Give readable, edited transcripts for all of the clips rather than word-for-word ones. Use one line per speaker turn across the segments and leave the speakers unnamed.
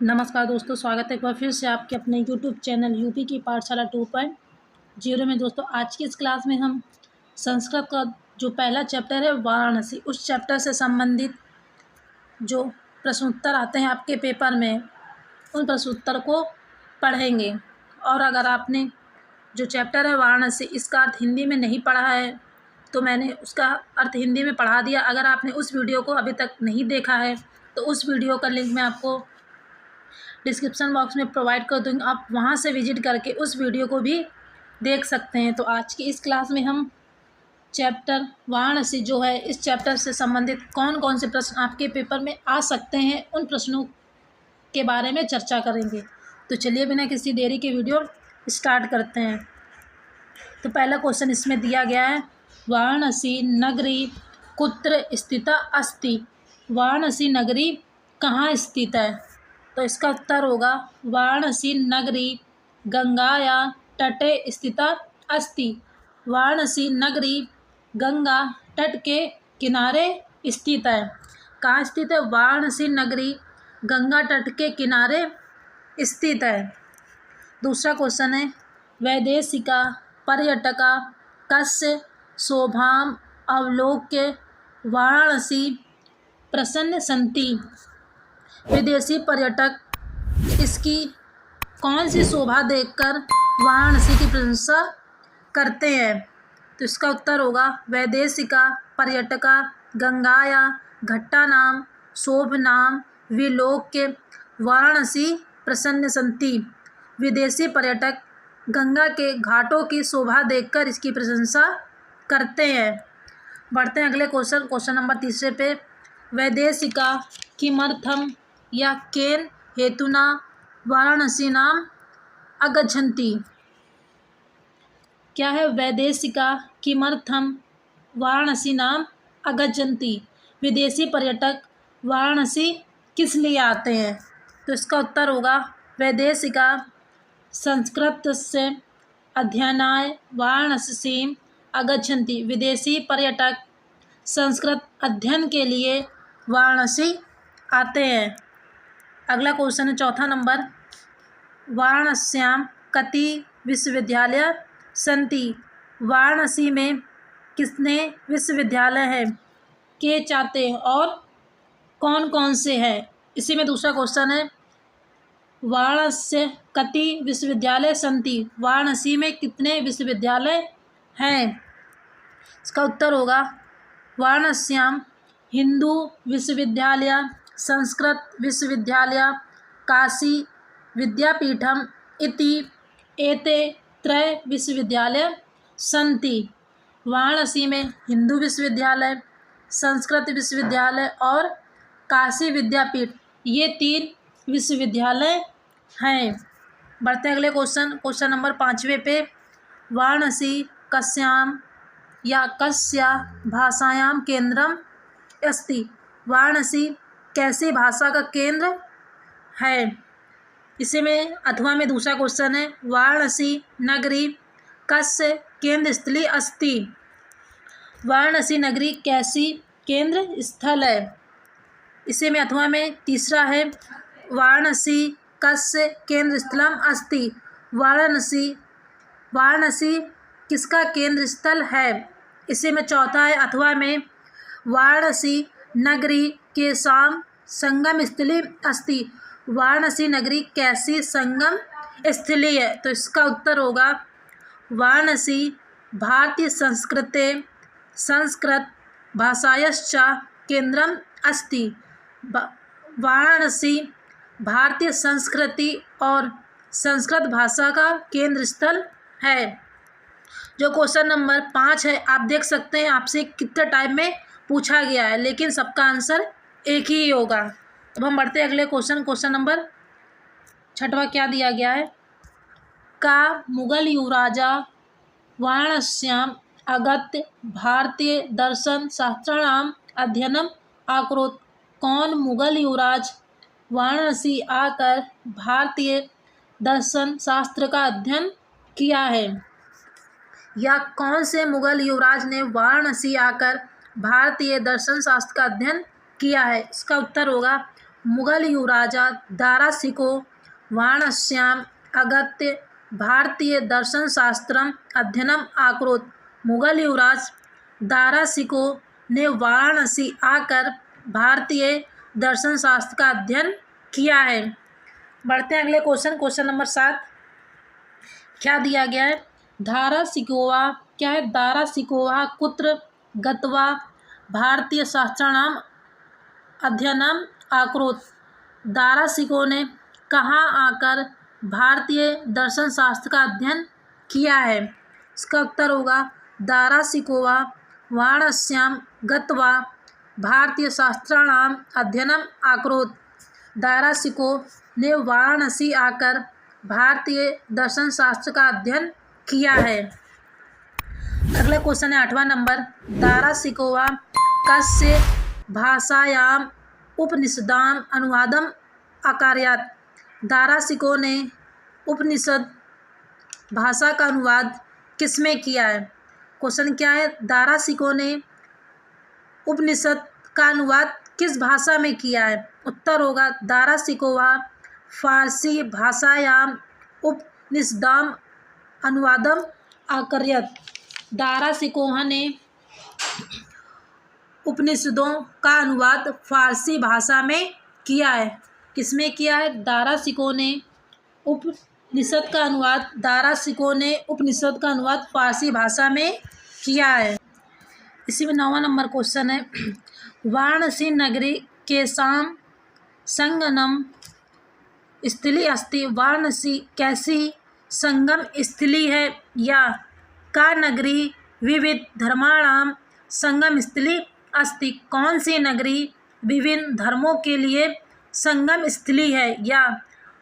नमस्कार दोस्तों, स्वागत है एक बार फिर से आपके अपने यूट्यूब चैनल यूपी की पाठशाला 2.0 में। दोस्तों, आज की इस क्लास में हम संस्कृत का जो पहला चैप्टर है वाराणसी, उस चैप्टर से संबंधित जो प्रश्न उत्तर आते हैं आपके पेपर में, उन प्रश्न उत्तर को पढ़ेंगे। और अगर आपने जो चैप्टर है वाराणसी, इसका अर्थ हिंदी में नहीं पढ़ा है तो मैंने उसका अर्थ हिंदी में पढ़ा दिया। अगर आपने उस वीडियो को अभी तक नहीं देखा है तो उस वीडियो का लिंक मैं आपको डिस्क्रिप्शन बॉक्स में प्रोवाइड कर दूँगी, आप वहाँ से विजिट करके उस वीडियो को भी देख सकते हैं। तो आज की इस क्लास में हम चैप्टर वाराणसी जो है, इस चैप्टर से संबंधित कौन कौन से प्रश्न आपके पेपर में आ सकते हैं, उन प्रश्नों के बारे में चर्चा करेंगे। तो चलिए बिना किसी देरी के वीडियो स्टार्ट करते हैं। तो पहला क्वेश्चन इसमें दिया गया है, वाराणसी नगरी कुत्र स्थिता अस्ति। वाराणसी नगरी कहाँ स्थित है? तो इसका उत्तर होगा वाराणसी नगरी गंगाया तटे स्थिता अस्ति। वाराणसी नगरी गंगा तट के किनारे स्थित है। कहाँ स्थित है? वाराणसी नगरी गंगा तट के किनारे स्थित है। दूसरा क्वेश्चन है, वैदेशिका पर्यटका कस्य शोभाम अवलोक्य वाराणसी प्रसन्न सन्ति। विदेशी पर्यटक इसकी कौन सी शोभा देखकर वाराणसी की प्रशंसा करते हैं? तो इसका उत्तर होगा वैदेशिका पर्यटका गंगाया घट्टा नाम शोभ नाम विलोक्य वाराणसी प्रसन्न सन्ति। विदेशी पर्यटक गंगा के घाटों की शोभा देखकर इसकी प्रशंसा करते हैं। बढ़ते हैं अगले क्वेश्चन नंबर तीसरे पे। वैदेशिका किमर्थम या केन हेतुना वाराणसी नाम अगच्छन्ति। क्या है? वैदेशिका किमर्थम वाराणसी नाम अगच्छन्ति। विदेशी पर्यटक वाराणसी किस लिए आते हैं? तो इसका उत्तर होगा वैदेशिका संस्कृतस्य अध्ययनाय वाराणसीम अगच्छन्ति। विदेशी पर्यटक संस्कृत अध्ययन के लिए वाराणसी आते हैं। अगला क्वेश्चन है चौथा नंबर, वाराणस्याम कति विश्वविद्यालय सन्ति। वाराणसी में कितने विश्वविद्यालय हैं? के चाहते हैं और कौन कौन से हैं? इसी में दूसरा क्वेश्चन है, वाराणस्य कति विश्वविद्यालय सन्ति। वाराणसी में कितने विश्वविद्यालय हैं? इसका उत्तर होगा वाराणस्याम हिंदू विश्वविद्यालय संस्कृत विश्वविद्यालय काशी विद्यापीठम इति एते त्रय विश्वविद्यालय सन्ति। वाराणसी में हिंदू विश्वविद्यालय, संस्कृत विश्वविद्यालय और काशी विद्यापीठ, ये 3 विश्वविद्यालय हैं। बढ़ते अगले क्वेश्चन नंबर 5वें पे। वाराणसी कस्याम या कस्या भाषायाम केंद्रम अस्ति। वाराणसी कैसी भाषा का केंद्र है? इसी में अथवा में दूसरा क्वेश्चन है, वाराणसी नगरी कस्य केंद्र स्थली अस्ति। वाराणसी नगरी कैसी केंद्र स्थल है? इसी में अथवा में तीसरा है, वाराणसी कस्य केंद्र स्थलम अस्ति। वाराणसी किसका केंद्र स्थल है? इसी में चौथा है, अथवा में वाराणसी नगरी के साम संगम स्थली अस्ति। वाराणसी नगरी कैसी संगम स्थली है? तो इसका उत्तर होगा वाराणसी भारतीय संस्कृते संस्कृत भाषायश्च केंद्रम अस्ति। वाराणसी भारतीय संस्कृति और संस्कृत भाषा का केंद्र स्थल है। जो क्वेश्चन नंबर 5 है, आप देख सकते हैं आपसे कितने टाइम में पूछा गया है, लेकिन सबका आंसर एक ही होगा। अब हम बढ़ते हैं अगले क्वेश्चन नंबर 6वां क्या दिया गया है, का मुगल युवराजा वाराणस्याम आगत्य भारतीय दर्शन शास्त्राणाम अध्ययनम अकरोत्। कौन मुगल युवराज वाराणसी आकर भारतीय दर्शन शास्त्र का अध्ययन किया है? या कौन से मुगल युवराज ने वाराणसी आकर भारतीय दर्शन शास्त्र का अध्ययन किया है? इसका उत्तर होगा मुगल युवराजा दाराशिको वाराणस्याम् आगत्य भारतीय दर्शन शास्त्रम अध्ययनम आकरोत्। मुगल युवराज दाराशिको ने वाराणसी आकर भारतीय दर्शन शास्त्र का अध्ययन किया है। बढ़ते हैं अगले क्वेश्चन नंबर 7। क्या दिया गया है? दाराशिकोवा क्या है? दाराशिकोवा कुत्र गत्वा भारतीय शास्त्राणाम अध्ययनम आकरोत्। दाराशिको ने कहाँ आकर भारतीय दर्शन शास्त्र का अध्ययन किया है? इसका उत्तर होगा दाराशिकोवा वाराणस्याम गत्वा भारतीय शास्त्राणाम अध्ययनम आकरोत्। दाराशिको ने वाराणसी आकर भारतीय दर्शन शास्त्र का अध्ययन किया है। अगला क्वेश्चन है 8वां नंबर। दाराशिकोवा कस्य भाषायाम उपनिषदाम अनुवादम अकारयात्। दाराशिको ने उपनिषद भाषा का अनुवाद किसमें किया है? क्वेश्चन क्या है? दाराशिको ने उपनिषद का अनुवाद किस भाषा में किया है? उत्तर होगा दाराशिकोवा फारसी भाषायाम उपनिषदाम अनुवादम अकारयत्। दाराशिकोवा ने उपनिषदों का अनुवाद फारसी भाषा में किया है। किसमें किया है? दाराशिको ने उपनिषद का अनुवाद फारसी भाषा में किया है। इसी में 9वां नंबर क्वेश्चन है। वाराणसी नगरी केषां संगम स्थली अस्ति। वाराणसी कैसी संगम स्थली है? या का नगरी विविध धर्माणाम संगम स्थली अस्ति। कौन सी नगरी विभिन्न धर्मों के लिए संगम स्थली है? या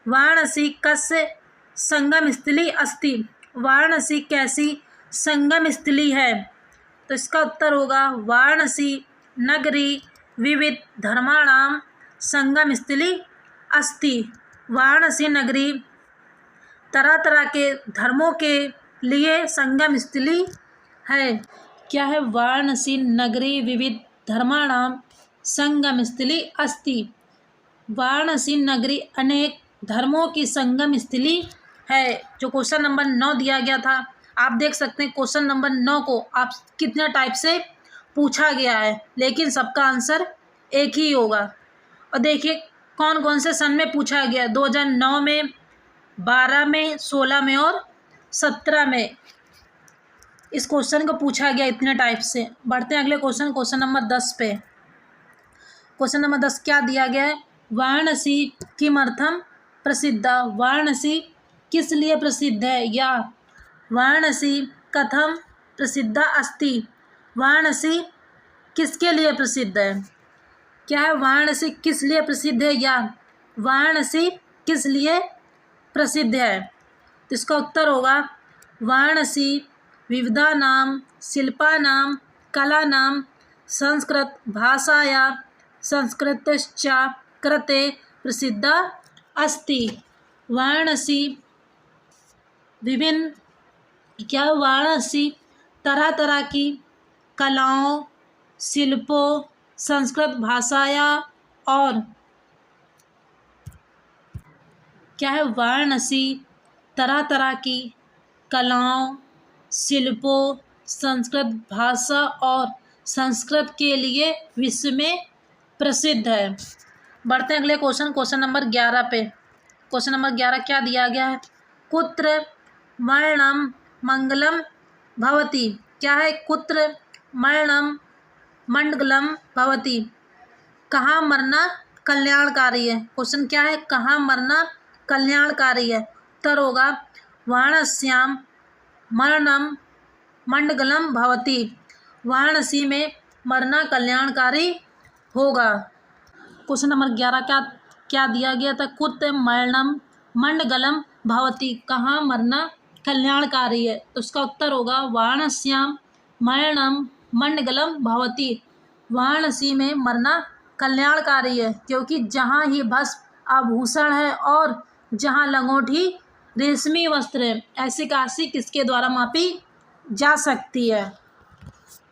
वाराणसी कस्य संगम स्थली अस्ति। वाराणसी कैसी संगम स्थली है? तो इसका उत्तर होगा वाराणसी नगरी विविध धर्माणाम संगम स्थली अस्ति। वाराणसी नगरी तरह तरह के धर्मों के लिए संगम स्थली है। क्या है? वाराणसी नगरी विविध धर्माणाम संगम स्थली अस्ति। वाराणसी नगरी अनेक धर्मों की संगम स्थली है। जो क्वेश्चन नंबर 9 दिया गया था, आप देख सकते हैं क्वेश्चन नंबर 9 को आप कितने टाइप से पूछा गया है, लेकिन सबका आंसर एक ही होगा। और देखिए कौन कौन से सन में पूछा गया। 2009 में, 12 में, 16 में और 17 में इस क्वेश्चन को पूछा गया इतने टाइप से। बढ़ते हैं अगले क्वेश्चन नंबर 10 पे। क्वेश्चन नंबर 10 क्या दिया गया है? वाराणसी किमर्थम प्रसिद्धा। वाराणसी किस लिए प्रसिद्ध है? या वाराणसी कथम प्रसिद्धा अस्ति। वाराणसी किसके लिए प्रसिद्ध है? क्या है? वाराणसी किस लिए प्रसिद्ध है? या वाराणसी किस लिए प्रसिद्ध है? तो इसका उत्तर होगा वाराणसी विविधानां शिल्पानां कलानां संस्कृत भाषाया संस्कृतश्च कृते प्रसिद्धा अस्ति। वाराणसी विभिन्न वाराणसी तरह तरह की कलाओं, शिल्पों, संस्कृत भाषाया और क्या है? वाराणसी तरह तरह की कलाओं, शिल्पों, संस्कृत भाषा और संस्कृत के लिए विश्व में प्रसिद्ध है। बढ़ते हैं अगले क्वेश्चन नंबर 11 पे। क्वेश्चन नंबर 11 क्या दिया गया है? कुत्र मरणम मंगलम भवति। क्या है? कुत्र मरणम मंगलम भवति। कहाँ मरना कल्याणकारी है। क्वेश्चन क्या है? कहाँ मरना कल्याणकारी है। उत्तर होगा वाराणस्याम मरणम मंगलम भवति। वाराणसी में मरना कल्याणकारी होगा। क्वेश्चन नंबर 11 क्या दिया गया था? कुत्र मरणम मंगलम भवति। कहाँ मरना कल्याणकारी है। तो उसका उत्तर होगा वाराणस्याम मरणम मंगलम भवति। वाराणसी में मरना कल्याणकारी है, क्योंकि जहाँ ही भस्म आभूषण है और जहाँ लंगोटी रेशमी वस्त्र है, ऐसी काशी किसके द्वारा मापी जा सकती है।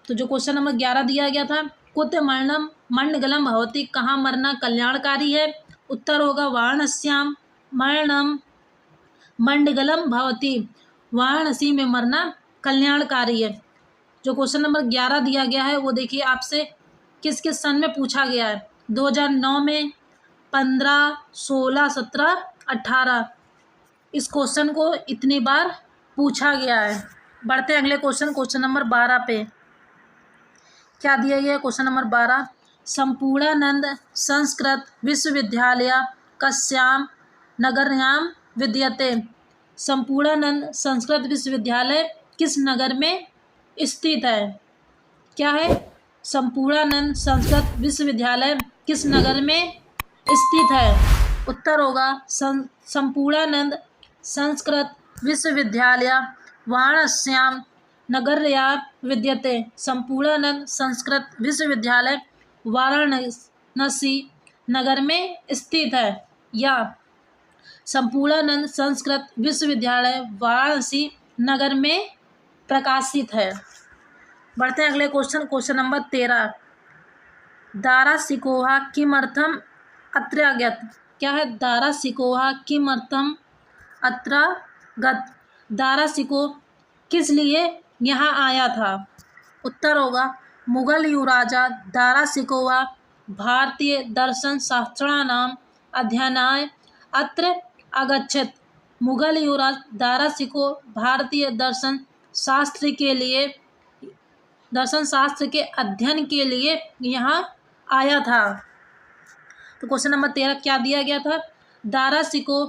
तो जो क्वेश्चन नंबर 11 दिया गया था, कुत्र मरणम मंगलम भवति, कहाँ मरना कल्याणकारी है, उत्तर होगा वाराणस्यां मरणम मंडगलम भवति। वाराणसी में मरना कल्याणकारी है। जो क्वेश्चन नंबर 11 दिया गया है वो देखिए आपसे किस किस सन में पूछा गया है। 2009 में, 15, 16, 17, 18 इस क्वेश्चन को इतनी बार पूछा गया है। बढ़ते हैं अगले क्वेश्चन नंबर 12 पे। क्या दिया गया है क्वेश्चन नंबर 12? संपूर्णानंद संस्कृत विश्वविद्यालय कस्याम नगर्यां विद्यते। संपूर्णानंद संस्कृत विश्वविद्यालय किस नगर में स्थित है? क्या है? संपूर्णानंद संस्कृत विश्वविद्यालय किस नगर में स्थित है? उत्तर होगा संपूर्णानंद संस्कृत विश्वविद्यालय वाराणस्यां नगर्यां विद्यते। संपूर्णानंद संस्कृत विश्वविद्यालय वाराणसी नगर में स्थित है। या संपूर्णानंद संस्कृत विश्वविद्यालय वाराणसी नगर में प्रकाशित है। बढ़ते हैं अगले क्वेश्चन नंबर 13। दारासिकोहा किमर्थम अत्र गत। क्या है? दारासिकोहा किमर्थम अत्र गत। दारासिको किस लिए यहाँ आया था? उत्तर होगा मुगल युवराजा दारासिकोहा भारतीय दर्शन शास्त्राणाम अध्ययनाय अत्र अगच्छत्। मुगल युवराज दारासिको भारतीय दर्शन शास्त्र के अध्ययन के लिए यहाँ आया था। तो क्वेश्चन नंबर 13 क्या दिया गया था? दारासिको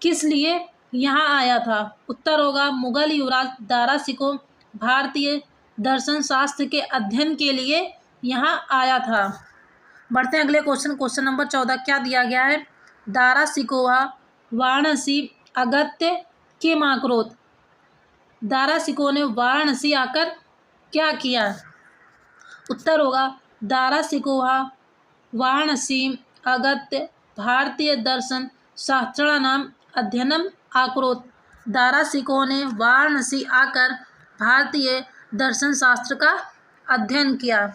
किस लिए यहाँ आया था? उत्तर होगा मुगल युवराज दारासिको भारतीय दर्शन शास्त्र के अध्ययन के लिए यहाँ आया था। बढ़ते हैं अगले क्वेश्चन नंबर 14। क्या दिया गया है? दारासिकोहा वाराणसी अगत्य किम अकरोत्। दारासिको ने वाराणसी आकर क्या किया? उत्तर होगा दारासिकोहा वाराणसी अगत्य भारतीय दर्शन शास्त्राणाम अध्ययनम अकरोत्। दारासिको ने वाराणसी आकर भारतीय दर्शन शास्त्र का अध्ययन किया।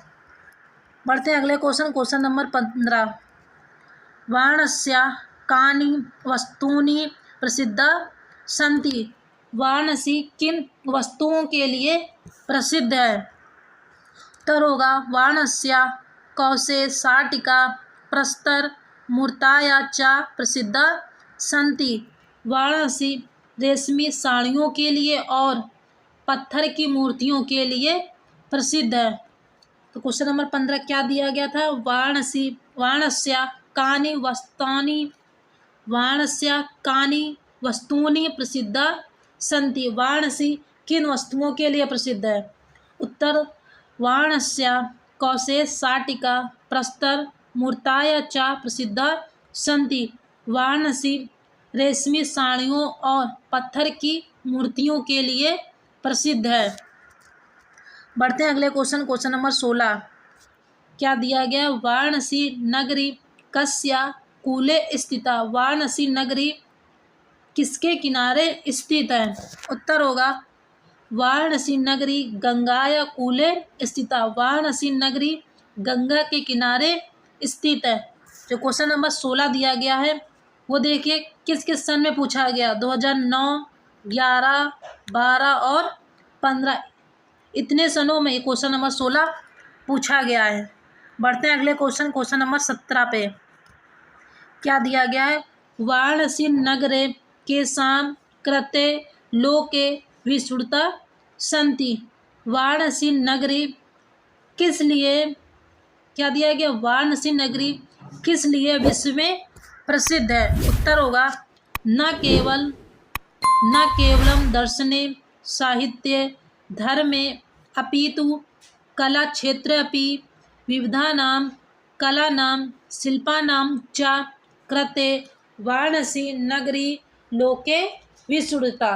बढ़ते हैं अगले क्वेश्चन नंबर 15। वाराणस्यां कानि वस्तूनि प्रसिद्धा सन्ति। वाराणसी किन वस्तुओं के लिए प्रसिद्ध है? उत्तर होगा वाराणस्यां कौशे शाटिका प्रस्तर मूर्ताया च प्रसिद्धा सन्ति। वाराणसी रेशमी साड़ियों के लिए और पत्थर की मूर्तियों के लिए प्रसिद्ध है। तो क्वेश्चन नंबर 15 क्या दिया गया था? वाराणस्यां कानि वस्तूनि प्रसिद्धा सन्ति। वाराणसी किन वस्तुओं के लिए प्रसिद्ध है? उत्तर वाराणस्यां कौशे शाटिका प्रस्तर मूर्ताया च प्रसिद्धा सन्ति। वाराणसी रेशमी साड़ियों और पत्थर की मूर्तियों के लिए प्रसिद्ध है। बढ़ते हैं अगले क्वेश्चन नंबर 16। क्या दिया गया? वाराणसी नगरी कस्या कूले स्थिता। वाराणसी नगरी किसके किनारे स्थित है? उत्तर होगा वाराणसी नगरी गंगाया कूले स्थिता। वाराणसी नगरी गंगा के किनारे स्थित है। जो क्वेश्चन नंबर 16 दिया गया है वो देखिए किस किस सन में पूछा गया। 2009, 11, 12 और 15 इतने सनों में क्वेश्चन नंबर 16 पूछा गया है। बढ़ते हैं अगले क्वेश्चन नंबर 17 पे। क्या दिया गया है? वाराणसी नगरे केषां कृते लोके विश्रुता सन्ति। वाराणसी नगरी किस लिए, क्या दिया गया? वाराणसी नगरी किस लिए विश्व में प्रसिद्ध है? उत्तर होगा न केवलम दर्शने साहित्ये धर्मे अपितु कला क्षेत्रे अपि विविधानां कलानां शिल्पानां च कृते वाराणसी नगरी लोके विश्रुता।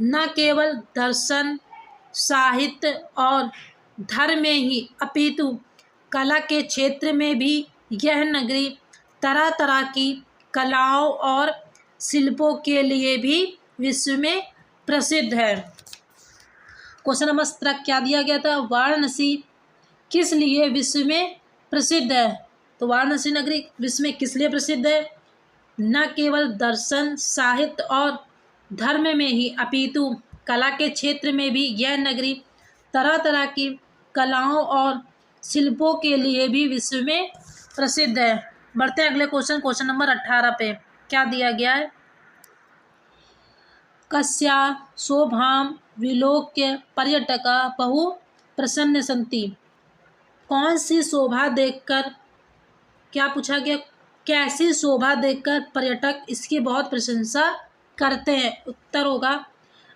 न केवल दर्शन, साहित्य और धर्म में ही अपितु कला के क्षेत्र में भी यह नगरी तरह तरह की कलाओं और शिल्पों के लिए भी विश्व में प्रसिद्ध है। क्वेश्चन नंबर 17 क्या दिया गया था? वाराणसी किस लिए विश्व में प्रसिद्ध है? तो वाराणसी नगरी विश्व में किस लिए प्रसिद्ध है? न केवल दर्शन, साहित्य और धर्म में ही अपितु कला के क्षेत्र में भी यह नगरी तरह तरह की कलाओं और शिल्पों के लिए भी विश्व में प्रसिद्ध है। बढ़ते हैं अगले क्वेश्चन नंबर 18 पे। क्या दिया गया है? कस्या शोभां विलोक्य पर्यटका बहु प्रसन्न सन्ति। कौन सी शोभा देखकर, क्या पूछा गया, कैसी शोभा देखकर पर्यटक इसकी बहुत प्रशंसा करते हैं? उत्तर होगा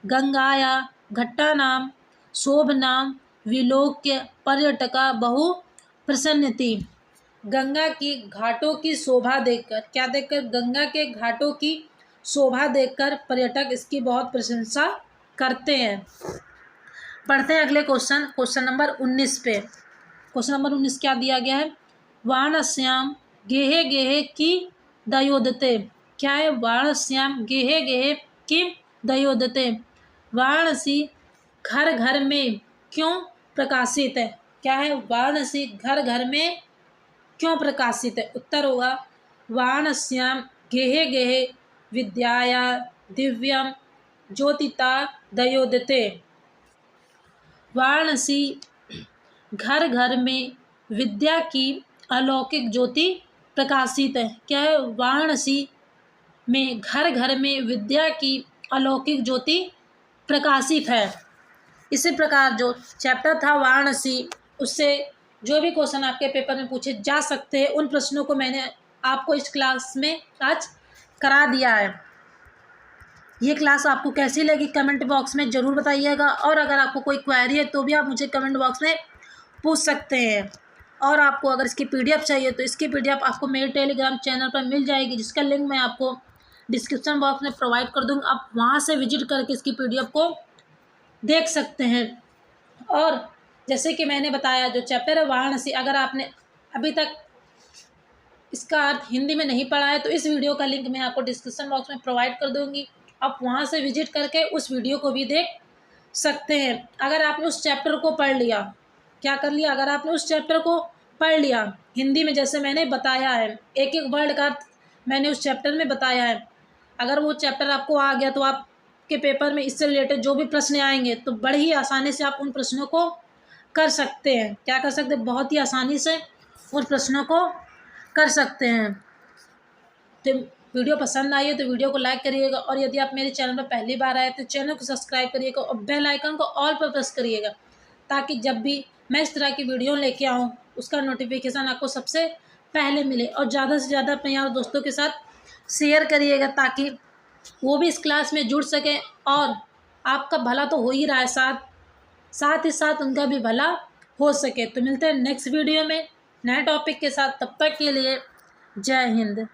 गंगाया घट्टानाम शोभनाम विलोक्य पर्यटका बहु प्रसन्नति। गंगा की घाटों की शोभा देखकर, क्या देखकर? गंगा के घाटों की शोभा देखकर पर्यटक इसकी बहुत प्रशंसा करते हैं। पढ़ते हैं अगले क्वेश्चन नंबर 19 पे। क्वेश्चन नंबर 19 क्या दिया गया है? वाराणस्याम गेहे गेहे की दयोदते। क्या है? वाराणस्याम गेहे गेहे की दयोदते। वाराणसी घर घर में क्यों प्रकाशित है? क्या है? वाराणसी घर घर में क्यों प्रकाशित है? उत्तर होगा वाराणस्याम गेहे गेहे विद्याया दिव्यम ज्योतिता दयोदते। वाराणसी घर घर में विद्या की अलौकिक ज्योति प्रकाशित है। क्या है? वाराणसी में घर घर में विद्या की अलौकिक ज्योति प्रकाशित है। इसी प्रकार जो चैप्टर था वाराणसी, उससे जो भी क्वेश्चन आपके पेपर में पूछे जा सकते हैं, उन प्रश्नों को मैंने आपको इस क्लास में आज करा दिया है। ये क्लास आपको कैसी लगी कमेंट बॉक्स में ज़रूर बताइएगा, और अगर आपको कोई क्वेरी है तो भी आप मुझे कमेंट बॉक्स में पूछ सकते हैं। और आपको अगर इसकी PDF चाहिए तो इसकी PDF आपको मेरे टेलीग्राम चैनल पर मिल जाएगी, जिसका लिंक मैं आपको डिस्क्रिप्शन बॉक्स में प्रोवाइड कर दूँगा। आप वहाँ से विजिट करके इसकी PDF को देख सकते हैं। और जैसे कि मैंने बताया, जो चैप्टर है वाराणसी, अगर आपने अभी तक इसका अर्थ हिंदी में नहीं पढ़ा है तो इस वीडियो का लिंक मैं आपको डिस्क्रिप्शन बॉक्स में प्रोवाइड कर दूँगी। आप वहाँ से विजिट करके उस वीडियो को भी देख सकते हैं। अगर आपने उस चैप्टर को पढ़ लिया, क्या कर लिया, अगर आपने उस चैप्टर को पढ़ लिया हिंदी में, जैसे मैंने बताया है, एक एक वर्ड का अर्थ मैंने उस चैप्टर में बताया है, अगर वो चैप्टर आपको आ गया तो आपके पेपर में इससे रिलेटेड जो भी प्रश्न आएंगे तो बड़े ही आसानी से आप उन प्रश्नों को कर सकते हैं। क्या कर सकते हैं? बहुत ही आसानी से उन प्रश्नों को कर सकते हैं। तो वीडियो पसंद आई है तो वीडियो को लाइक करिएगा, और यदि आप मेरे चैनल पर पहली बार आए तो चैनल को सब्सक्राइब करिएगा और बेल आइकन को ऑल पर प्रेस करिएगा, ताकि जब भी मैं इस तरह की वीडियो लेके आऊँ उसका नोटिफिकेशन आपको सबसे पहले मिले। और ज़्यादा से ज़्यादा अपने यार दोस्तों के साथ शेयर करिएगा, ताकि वो भी इस क्लास में जुड़ सकें। और आपका भला तो हो ही रहा है, साथ ही साथ उनका भी भला हो सके। तो मिलते हैं नेक्स्ट वीडियो में नए टॉपिक के साथ। तब तक के लिए जय हिंद।